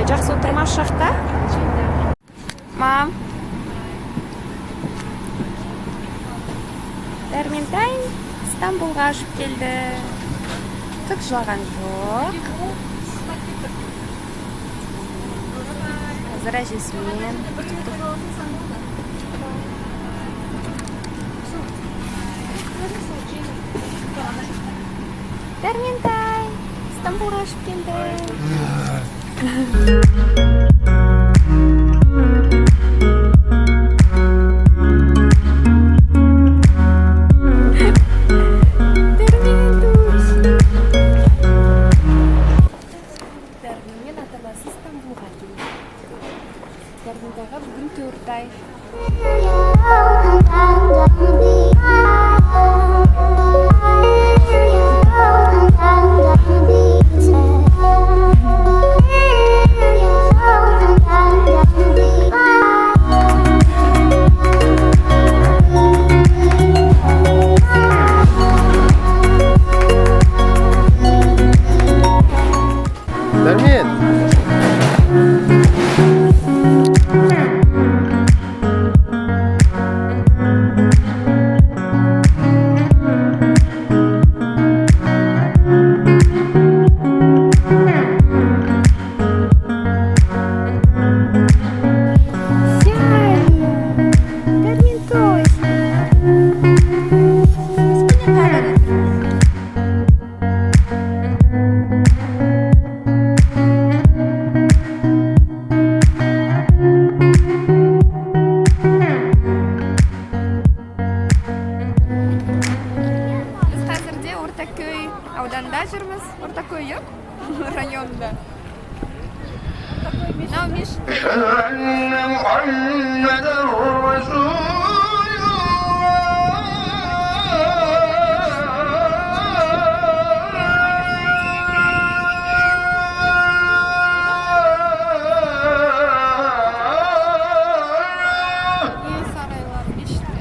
Жақсы отырмас шақта? Мам. Дәрментайым Стамбулға ашып келді. Түк жылаған жоқ. Қазір әжесімен. Дәрментай Стамбулға ашып келді. Дәрменмен аталасы Стамбулға келді. Дәрментайға бүгін 4 ай. Дәрмен! Ауданда жүрміз, Ортакөй районында. Мынау мешіт. Сарайлар, мешіті.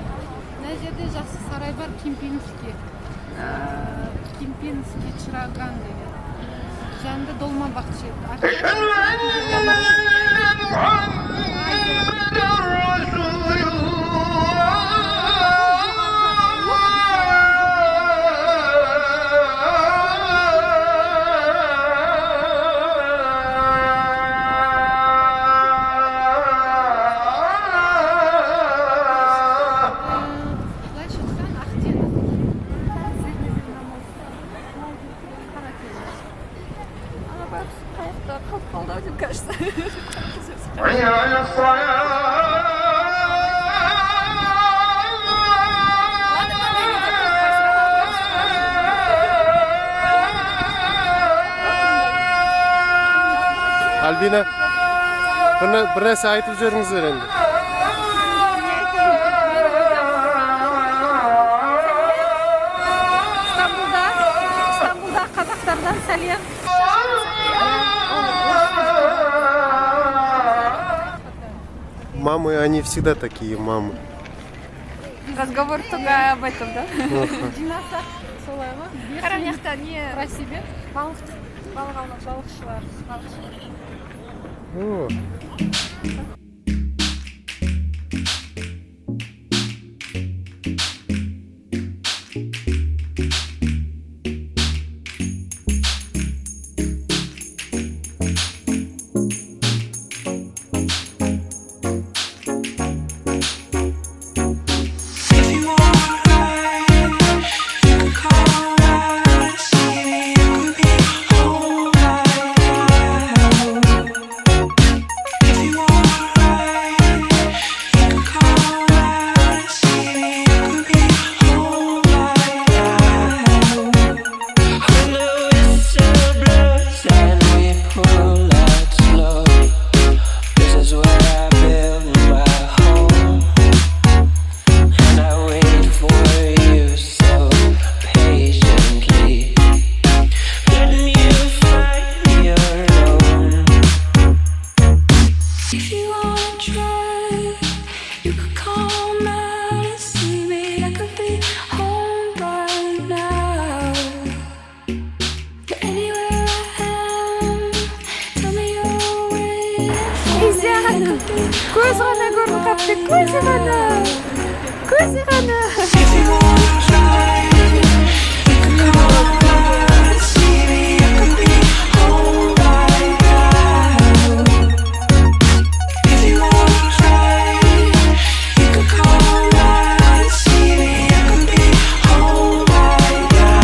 Мына жерде жақсы сарай бар, Кемпинский. Кемпинский Чыраган деген. Жанында долма бақчы. Альбина, бір нәрсе айтып жүріңіздер енді. Стамбулда қазақтардан сәлем. Мамы, они всегда такие мамы. Разговор только об этом, да? Жинаса, солай ма? Қарамияқта не? Про себе. Балықшылар. О. If you want көз ғана көрініп қапты, көзі ғана. If you wanna try, you can come down and see me. I could be home right now. If you wanna try, you can come down and see me. I could be home right now.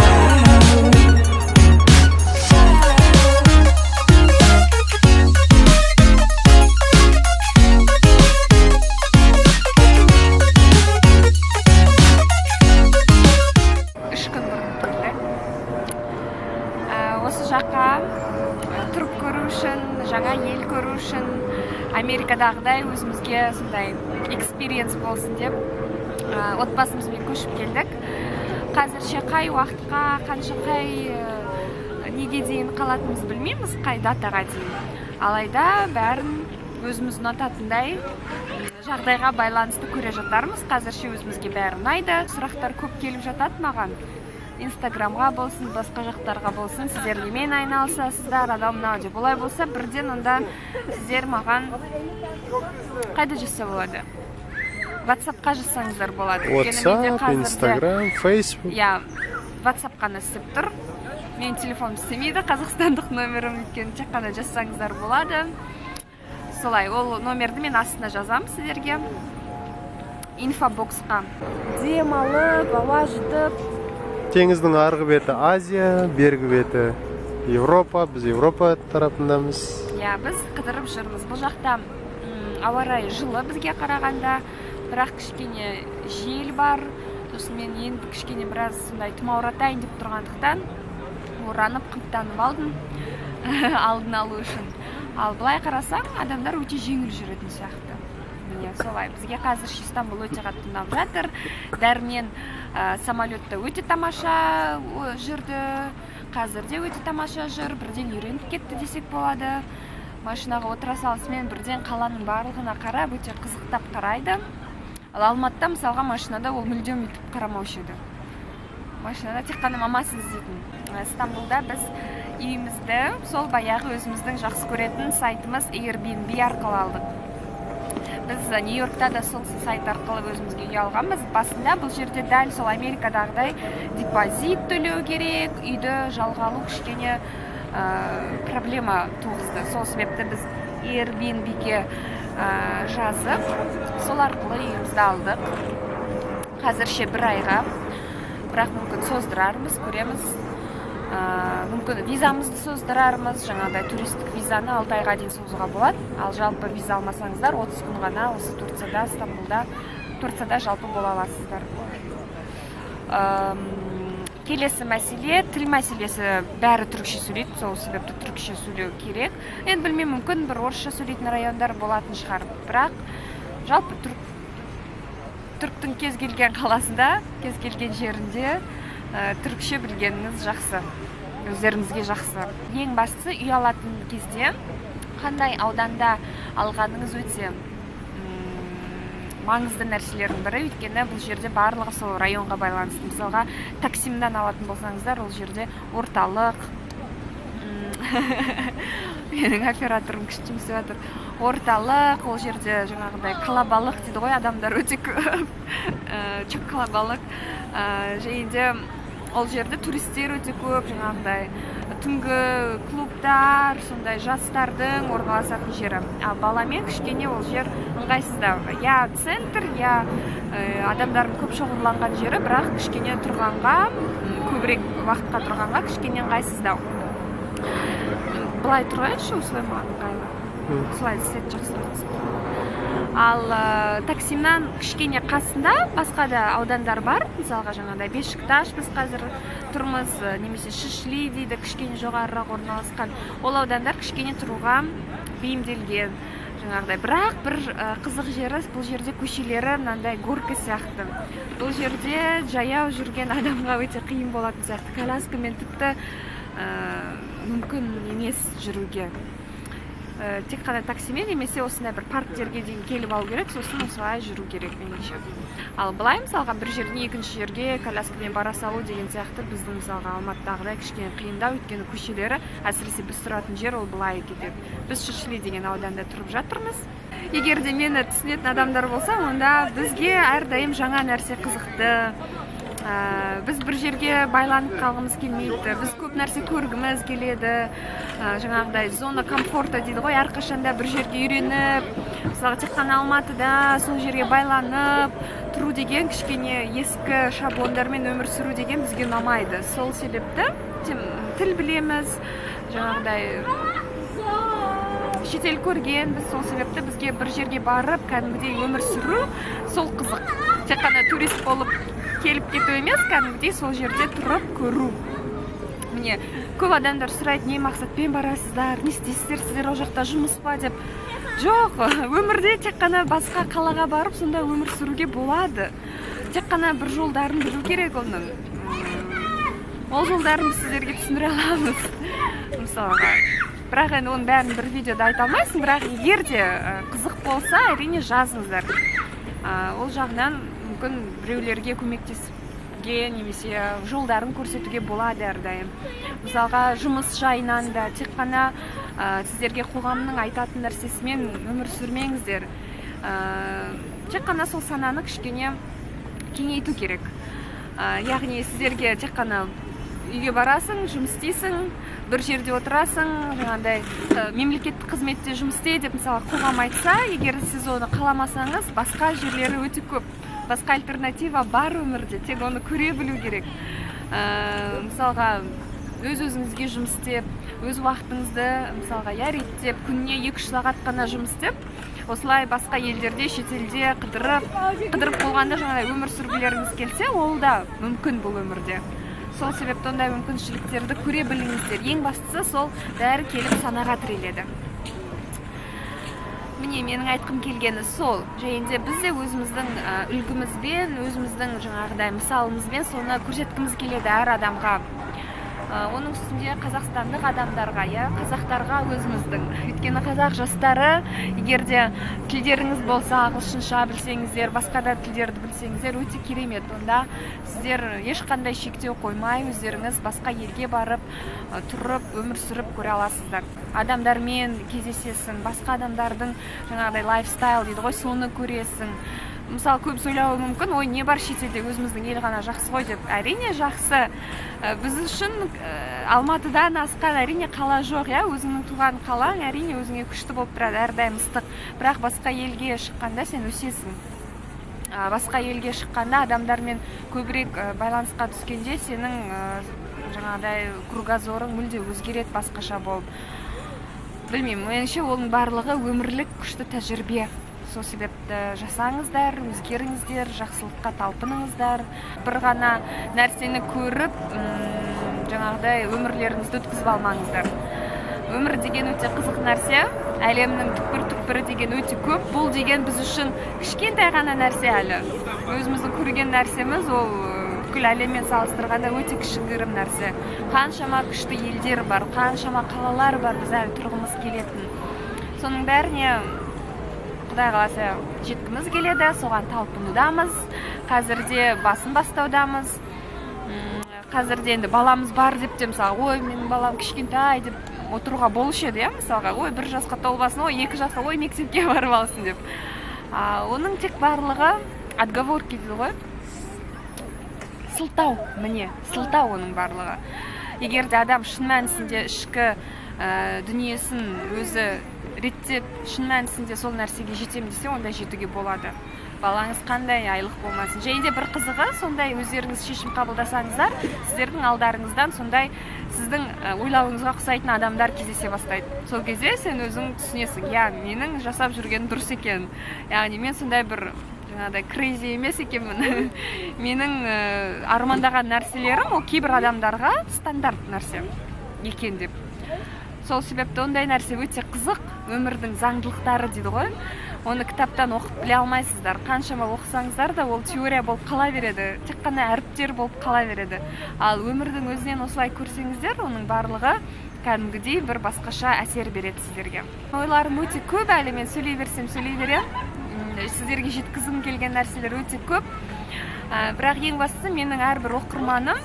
Үш күн бұрын келдік. Осы жаққа тұрып көру үшін, жаңа ел көру үшін, Америкадағыдай өзімізге сондай экспириенс болсын деп отбасымызбен көшіп келдік. Қазірше қай уақытқа, неге дейін қалатынымыз білмейміз, қай датаға дейін. Алайда бәрін өзіміз ұнататындай жағдайға байланысты көре жатармыз. Қазірше өзімізге бәрі ұнайды. Сұрақтар көп келіп жатады маған. Инстаграмға болсын, басқа жақтарға болсын, сіздер немен айналысасыздар, анау мынау деп. Олай болса, бірден онда сіздер маған қайда жазса болады? WhatsApp-қа жазсаңыздар болады. WhatsApp, Instagram, Facebook. Я WhatsApp қана істеп тұр. Мен телефоным істемейді, қазақстандық номерім, өйткені тек қана жазсаңыздар болады. Солай, ол номерді мен астына жазам сіздерге. Инфобоксқа. Демалып, ауа жұтып. Теңіздің арғы беті Азия, бергі беті Европа, біз Европа тарапындамыз. Біз қыдырып жүрміз. Бұл жақта ауа райы жылы бізге қарағанда, бірақ кішкене жел бар. Сосын мен енді кішкене біраз сондай тұмауратайын деп тұрғандықтан оранып, қымтанып алдым алдын алу үшін. Ал былай қарасаң, адамдар өте жеңіл жүретін сияқты. Міне солай. Бізге қазір Истанбул өте қатты ұнап жатыр. Дәрмен самолетта өте тамаша жүрді. Қазір де өте тамаша жүр. Бірден үйреніп кетті десек болады. Машинаға отыра салысымен бірден қаланың барлығына қарап, өте қызықтап қарайды. Ал Алматыда мысалға машинада ол мүлдем өтіп қарамаушы еді. Машинада тек қана мамасын іздейтін. Истанбулда біз үйімізді сол баяғы өзіміздің жақсы көретін сайтымыз Airbnb арқылы алдық. Біз Нью-Йоркта да сол сайт арқылы өзімізге үй алғанбыз. Басында бұл жерде дәл сол Америкадағыдай депозит төлеу керек, үйді жалға алу кішкене проблема туғызды. Сол себепті біз Airbnb-ге жазып, сол арқылы үйімізді алдық. Қазірше 1 айға, бірақ мүмкін создырармыз, көреміз. Мүмкін визамызды создырармыз, жаңағыдай туристік визаны 6 айға дейін созуға болады. Ал жалпы виза алмасаңыздар 30 күн ғана осы Турцияда, Стамбулда, Турцияда жалпы бола аласыздар. Келесі мәселе, тіл мәселесі бәрі түрікше сөйлейді, сол себепті түрікше сөйлеу керек. Енді білмеймін, мүмкін бір орысша сөйлейтін райондар болатын шығар, бірақ жалпы түріктің кез келген қаласында, кез келген жерінде түрікше білгеніңіз жақсы, өздеріңізге жақсы. Ең бастысы үй алатын кезде қандай ауданда алғаныңыз өте маңызды нәрселердің бірі, өйткені бұл жерде барлығы сол районға байланысты. Мысалға, Таксимнан алатын болсаңыздар, ол жерде орталық, менің операторым күштім сөйтір, орталық, ол жерде жаңағыдай қалабалық дейді ғой, адамдар өте көп, çok қалабалық, және ол жерде туристер өте көп, жаңағыдай түнгі клубтар, сондай жастардың орналасатын жері. Ал баламен кішкене ол жер ыңғайсыздау. Я центр, я адамдардың көп шоғырланған жері, бірақ кішкене тұрғанға, көбірек уақытқа тұрғанға кішкене ыңғайсыздау. Былай тұрғайыншы, осылай маған ыңғайлы. Осылай істет жақсы. Ал Таксимнан кішкене қасында басқа да аудандар бар. Мысалға жаңағыдай Бешикташ біз қазір тұрмыз, немесе Шишли дейді, кішкене жоғарырақ орналасқан. Ол аудандар кішкене тұруға бейімделген. Жаңағыдай, бірақ бір қызық жері, бұл жерде көшелері мынандай горка сияқты. Бұл жерде жаяу жүрген адамға өте қиын болатын сияқты. Коляскамен тіпті мүмкін емес жүруге. тек қана таксимен немесе осындай бір парктерге дейін келіп алу керек, сосын осылай жүру керек меніңше. Ал былай мысалға бір жерден екінші жерге коляскамен бара салу деген сияқты біздің мысалға Алматыдағыдай кішкене қиындау, өйткені көшелері, әсіресе біз тұратын жер ол былай кетеді. Біз Шишли деген ауданда тұрып жатырмыз. Егер де мені түсінетін адамдар болса, онда бізге әрдайым жаңа нәрсе қызықты. Біз бір жерге байланып қалғымыз келмейді, біз көп нәрсе көргіміз келеді. Жаңағыдай зона комфорта дейді ғой, әрқашанда бір жерге үйреніп, мысалы тек қана Алматыда сол жерге байланып тұру деген кішкене ескі шаблондармен өмір сүру деген бізге ұнамайды. Сол себепті тіл білеміз, жаңағыдай шетел көрген, біз сол себепті бізге бір жерге барып кәдімгідей өмір сүру сол қызық. Тек қана турист болып келіп кету емес, кәдімгідей сол жерде тұрып көру. Міне, көп адамдар сұрайды, не мақсатпен барасыздар, не істейсіздер, сіздер ол жақта жұмыс па деп. Жоқ, өмірде тек қана басқа қалаға барып, сонда өмір сүруге болады. Тек қана бір жолдарын білу керек оның. Ол жолдарын біз сіздерге түсіндіре аламыз. Мысалға, бірақ енді оның бәрін бір видеода айта алмайсың, бірақ егер де қызық болса, әрине жазыңыздар. Ол жағынан мүмкін біреулерге көмектесуге немесе жолдарын көрсетуге болады әрдайым. Мысалға, жұмыс жайынан да тек қана сіздерге қоғамның айтатын нәрсесімен өмір сүрмеңіздер. Тек қана сол сананы кішкене кеңейту керек. Яғни сіздерге тек қана үйге барасың, жұмыс істейсің, бір жерде отырасың, жаңағыдай мемлекеттік қызметте жұмыс істе деп мысалы қоғам айтса, егер сіз оны қаламасаңыз, басқа жерлері өте көп. Басқа альтернатива бар өмірде, тек оны көре білу керек. Мысалға, өз-өзіңізге жұмыс істеп, өз уақытыңызды мысалға реттеп, күніне 2-3 сағат қана жұмыс істеп, осылай басқа елдерде, шетелде қыдырып болғанда жаңағыдай өмір сүргілеріңіз келсе, ол да мүмкін бұл өмірде. Сол себепті ондай мүмкіншіліктерді көре біліңіздер. Ең бастысы сол бәрі келіп санаға тіреледі. Міне, менің айтқым келгені сол. Және де біз де өзіміздің үлгімізбен, өзіміздің жаңағыдай мысалымызбен соны көрсеткіміз келеді әр адамға. Оның үстінде қазақстандық адамдарға, қазақтарға өзіміздің. Өйткені қазақ жастары, егер де тілдеріңіз болса, ағылшынша білсеңіздер, басқа да тілдерді білсеңіздер, өте керемет. Онда сіздер ешқандай шектеу қоймай, өздеріңіз басқа елге барып, тұрып, өмір сүріп көре аласыздар. Адамдармен кездесесің, басқа адамдардың жаңағыдай лайфстайл дейді ғой, соны көресің. Мысалы, көп сөйлеуі мүмкін, ой, не бар шетелде, өзіміздің ел ғана жақсы ғой деп. Әрине жақсы. Біз үшін Алматыдан асқан әрине қала жоқ, өзіңнің туған қалаң әрине өзіңе күшті болып тұрады, әрдайым ыстық. Бірақ басқа елге шыққанда сен өсесің. Басқа елге шыққанда адамдармен көбірек байланысқа түскенде сенің жаңағыдай кругозорың мүлде өзгереді, басқаша болып. Білмеймін, меніңше оның барлығы өмірлік күшті тәжірибе. Сол себепті жасаңыздар, өзгеріңіздер, жақсылыққа талпыныңыздар. Бір ғана нәрсені көріп, жаңағыдай өмірлеріңізді өткізіп алмаңыздар. Өмір деген өте қызық нәрсе, әлемнің түкпір-түкпірі деген өте көп. Бұл деген біз үшін кішкентай ғана нәрсе әлі. Өзіміздің көрген нәрсеміз ол бүкіл әлеммен салыстырғанда өте кішігірім нәрсе. Қаншама күшті елдер бар, қаншама қалалар бар біз әлі тұрғымыз келетін. Соның бәріне Құдай қаласа жеткіміз келеді, соған талпынудамыз. Қазірде басын бастаудамыз. Қазірде енді баламыз бар деп те, мысалы, ой, менің балам кішкентай деп отыруға болушы еді, мысалға, ой, 1 жасқа толбасын, ой, 2 жасқа, ой, мектепке барып алсын деп. Оның тек барлығы отговорки дейді ғой. Сылтау, міне, сылтау оның барлығы. Егер де адам шын мәнісінде ішкі дүниесін өзі реттеп, шын мәнісінде сол нәрсеге жетем десе, онда жетуге болады. Балаңыз қандай айлық болмасын. Және де бір қызығы, сондай өздеріңіз шешім қабылдасаңыздар, сіздердің алдарыңыздан сондай сіздің ойлауыңызға ұқсайтын адамдар кездесе бастайды. Сол кезде сен өзің түсінесің, менің жасап жүргенім дұрыс екен. Яғни мен сондай бір жаңағыдай крейзи емес екенмін. Менің армандаған нәрселерім ол кейбір адамдарға стандарт нәрсе екен деп. Сол себепті ондай нәрсе өте қызық, өмірдің заңдылықтары дейді ғой. Оны кітаптан оқып біле алмайсыздар. Қаншама оқысаңыздар да ол теория болып қала береді, тек қана әріптер болып қала береді. Ал өмірдің өзінен осылай көрсеңіздер, оның барлығы кәдімгідей бір басқаша әсер береді сіздерге. Ойларым өте көп, әлі мен сөйлей берсем сөйлей берем. Сіздерге жеткізгім келген нәрселер өте көп. Бірақ ең бастысы менің әрбір оқырманым,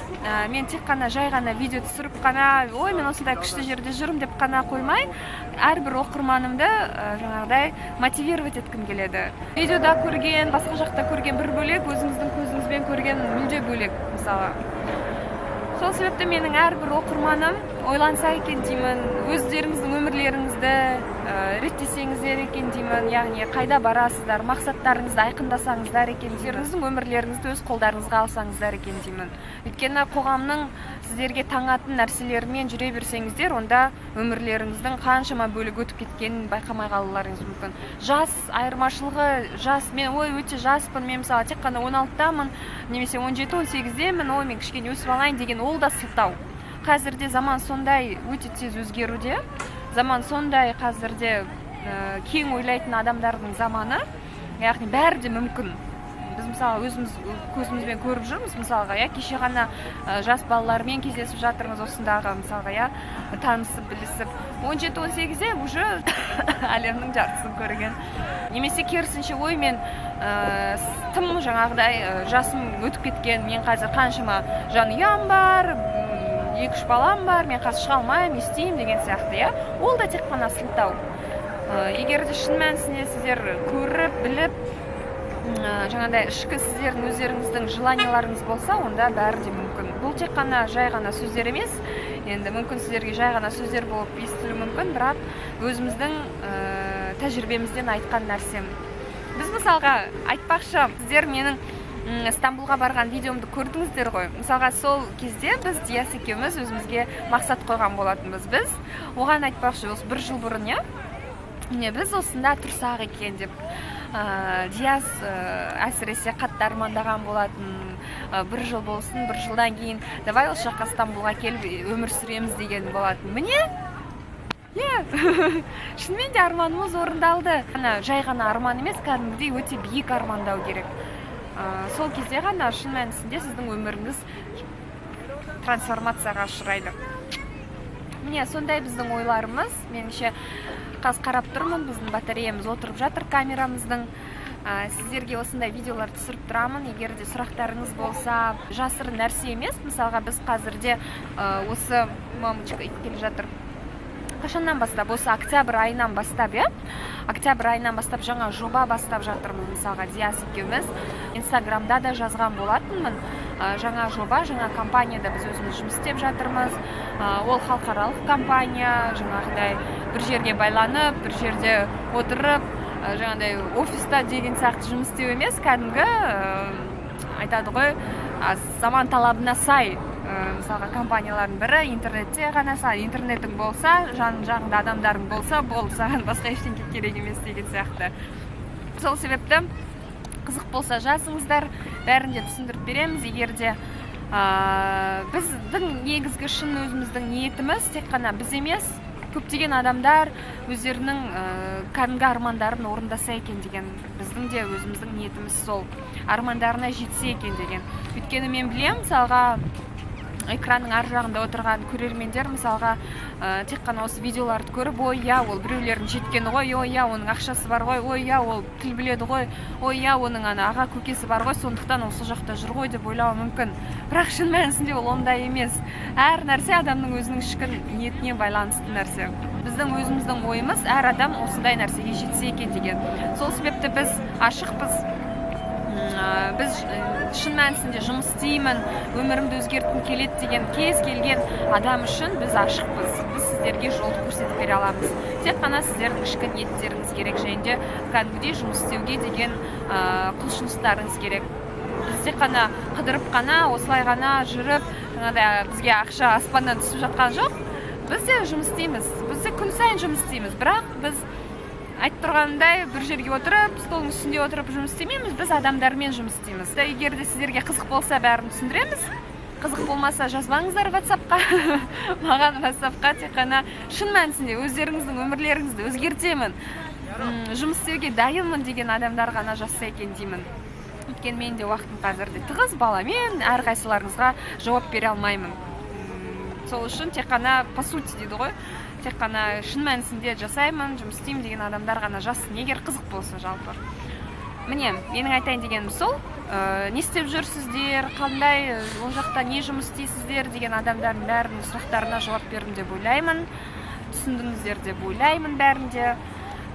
мен тек қана жай ғана видео түсіріп қана, ой, мен осындай күшті жерде жүрмін деп қана қоймай, әрбір оқырманымды жаңағыдай мотивировать еткім келеді. Видеода көрген, басқа жақта көрген бір бөлек, өзіңіздің көзіңізбен көрген мүлде бөлек, мысалы. Сол себепті менің әрбір оқырманым ойланса екен деймін, өздеріңіздің өмірлеріңізді реттесеңіздер екен деймін, яғни қайда барасыздар, мақсаттарыңызды айқындасаңыздар екен, өздеріңіздің өмірлеріңізді өз қолдарыңызға алсаңыздар екен деймін. Өйткені қоғамның сіздерге таңатын нәрселермен жүре берсеңіздер, онда өмірлеріңіздің қаншама бөлігі өтіп кеткенін байқамай қалуларыңыз мүмкін. Жас айырмашылығы, мен өте жаспын, мен мысалы тек қана 16-тамын, немесе 17-18-демін, мен кішкене өсіп алайын деген ол да сылтау. Қазірде заман сондай өте тез өзгеруде, заман сондай қазірде кең ойлайтын адамдардың заманы, яғни бәрі де мүмкін. Біз мысалы өзіміз көзімізбен көріп жүрміз, мысалға, кеше ғана жас балалармен кездесіп жатырмыз, осындағы мысалға, танысып, білісіп. 17-18-де уже әлемнің жартысын көрген. Немесе керісінше, ой, мен тым жаңағыдай жасым өтіп кеткен, мен қазір қаншама жанұям бар, 2-3 балам бар, мен қазір шыға алмаймын, естеймін деген сияқты, ол да тек қана сылтау. Егер де шын мәнісінде сіздер көріп, біліп, жаңағыдай ішкі сіздердің өздеріңіздің желанияларыңыз болса, онда бәрі де мүмкін. Бұл тек қана жай ғана сөздер емес, енді мүмкін сіздерге жай ғана сөздер болып естілуі мүмкін, бірақ өзіміздің тәжірибемізден айтқан нәрсем. Біз мысалға айтпақшы, сіздер менің Стамбулға барған видеомды көрдіңіздер ғой. Мысалға сол кезде біз Диас екеуміз өзімізге мақсат қойған болатынбыз. Біз оған айтпақшы, осы 1 жыл бұрын, біз осында тұрсақ екен деп. Диас әсіресе қатты армандаған болатын, 1 жыл болсын, 1 жылдан кейін давай осы жаққа Стамбулға келіп өмір сүреміз деген болатын. Міне, шынымен де арманымыз орындалды. Жай ғана арман емес, кәдімгідей өте биік армандау керек. Сол кезде ғана шын мәнісінде сіздің өміріңіз трансформацияға ұшырайды. Міне, сондай біздің ойларымыз. Меніңше қазір қарап тұрмын, біздің батареямыз отырып жатыр камерамыздың. Сіздерге осындай видеолар түсіріп тұрамын. Егер де сұрақтарыңыз болса, жасырын нәрсе емес. Мысалға біз қазірде осы мамочка ит келе жатыр. Қашаннан бастап, осы октябрь айынан бастап, октябрь айынан бастап жаңа жоба бастап жатырмын. Мысалға Диас екеуміз Инстаграмда да жазған болатынмын. Жаңа жоба, жаңа компанияда біз өзіміз жұмыс істеп жатырмыз. Ол халықаралық компания, жаңағыдай бір жерге байланып, бір жерде отырып, жаңағыдай офиста деген сияқты жұмыс істеу емес, кәдімгі айтады ғой, заман талабына сай. Мысалға компаниялардың бірі интернетте ғана сай, интернетің болса, жағында адамдарың болса, бол, саған басқа ештеңе керек емес деген сияқты. Сол себепті қызық болса жазыңыздар, бәрін де түсіндіріп береміз. Егер де біздің негізгі шын өзіміздің ниетіміз тек қана біз емес, көптеген адамдар өздерінің кәдімгі армандарын орындаса екен деген, біздің де өзіміздің ниетіміз сол, армандарына жетсе екен деген. Өйткені мен білем, мысалға экранның ар жағында отырған көрермендер мысалға тек қана осы видеоларды көріп, ой, ол біреулердің жеткені ғой, ой, оның ақшасы бар ғой, ой, ол тіл біледі ғой, ой, оның аға көкесі бар ғой, сондықтан ол сол жақта жүр ғой деп ойлауы мүмкін. Бірақ шын мәнісінде ол ондай емес. Әр нәрсе адамның өзінің ішкі ниетіне байланысты нәрсе. Біздің өзіміздің ойымыз әр адам осындай нәрсеге жетсе екен деген. Сол себепті біз ашықпыз. Біз шын мәнісінде жұмыс істеймін, өмірімді өзгерткім келеді деген кез келген адам үшін біз ашықпыз. Біз сіздерге жолды көрсетіп бере аламыз. Тек қана сіздердің ішкі ниеттеріңіз керек, және де кәдімгідей жұмыс істеуге деген құлшыныстарыңыз керек. Біз тек қана қыдырып қана, осылай ғана жүріп, бізге ақша аспаннан түсіп жатқан жоқ. Біз де жұмыс істейміз. Біз де күн сайын жұмыс істейміз. Бірақ біз айтып тұрғандай бір жерге отырып, столдың үстінде отырып жұмыс істемейміз, біз адамдармен жұмыс істейміз. Егер де сіздерге қызық болса, бәрін түсіндіреміз. Қызық болмаса, жазбаңыздар WhatsApp-қа. Маған WhatsApp-қа тек қана шын мәнісінде өздеріңіздің өмірлеріңізді өзгертемін, жұмыс істеуге дайынмын деген адамдар ғана жазса екен деймін. Өйткені мен де уақытым қазірде тығыз, баламен әрқайсыларыңызға жауап бере алмаймын. сол үшін тек қана по сути дейді ғой, тек қана шын мәнісінде жасаймын, жұмыс істеймін деген адамдар ғана жазсын, егер қызық болса жалпы. Міне, менің айтайын дегенім сол, не істеп жүрсіздер, қандай, ол жақта не жұмыс істейсіздер деген адамдардың бәрінің сұрақтарына жауап бердім деп ойлаймын, түсіндіңіздер деп ойлаймын бәрінде.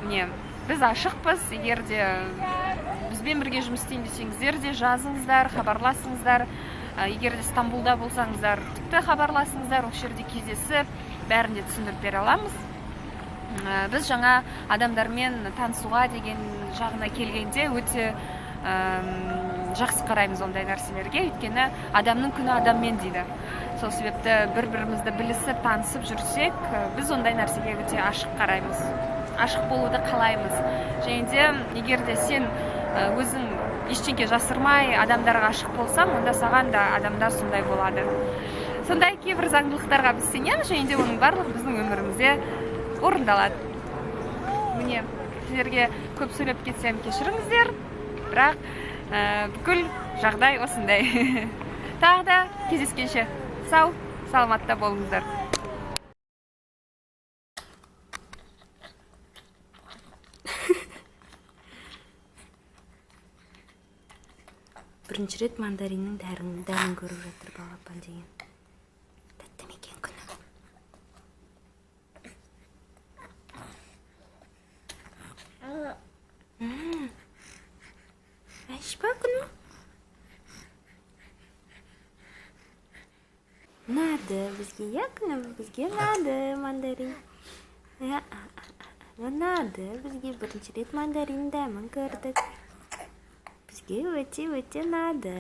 Міне, біз ашықпыз, егер де бізбен бірге жұмыс істейін десеңіздер де жазыңыздар, хабарласыңыздар. Егер де Стамбулда болсаңыздар, тіпті хабарласыңыздар, ол жерде кездесіп, бәрін де түсіндіріп бере аламыз. Біз жаңа адамдармен танысуға деген жағына келгенде өте жақсы қараймыз ондай нәрселерге, өйткені адамның күні адаммен дейді. Сол себепті бір-бірімізді білісіп, танысып жүрсек, біз ондай нәрсеге өте ашық қараймыз, ашық болуды қалаймыз. Және де егер де сен өзің ештеңке жасырмай адамдарға ашық болсаң, онда саған да адамдар сондай болады. Сондай кейбір заңдылықтарға біз сенеміз, және де оның барлығы біздің өмірімізде орындалады. Міне, сіздерге көп сөйлеп кетсем кешіріңіздер, бірақ бүкіл жағдай осындай. Тағы да кездескенше сау, саламатта болыңыздар. Бірінші рет мандариннің дәмін көріп жатыр балапан деген. Тәтті ме екен күні? Ашпа күні? Ұнады бізге, я күні? Бізге ұнады мандарин. Ұнады бізге, бірінші рет мандарин дәмін көрдік. Бізге өте-өте ұнады.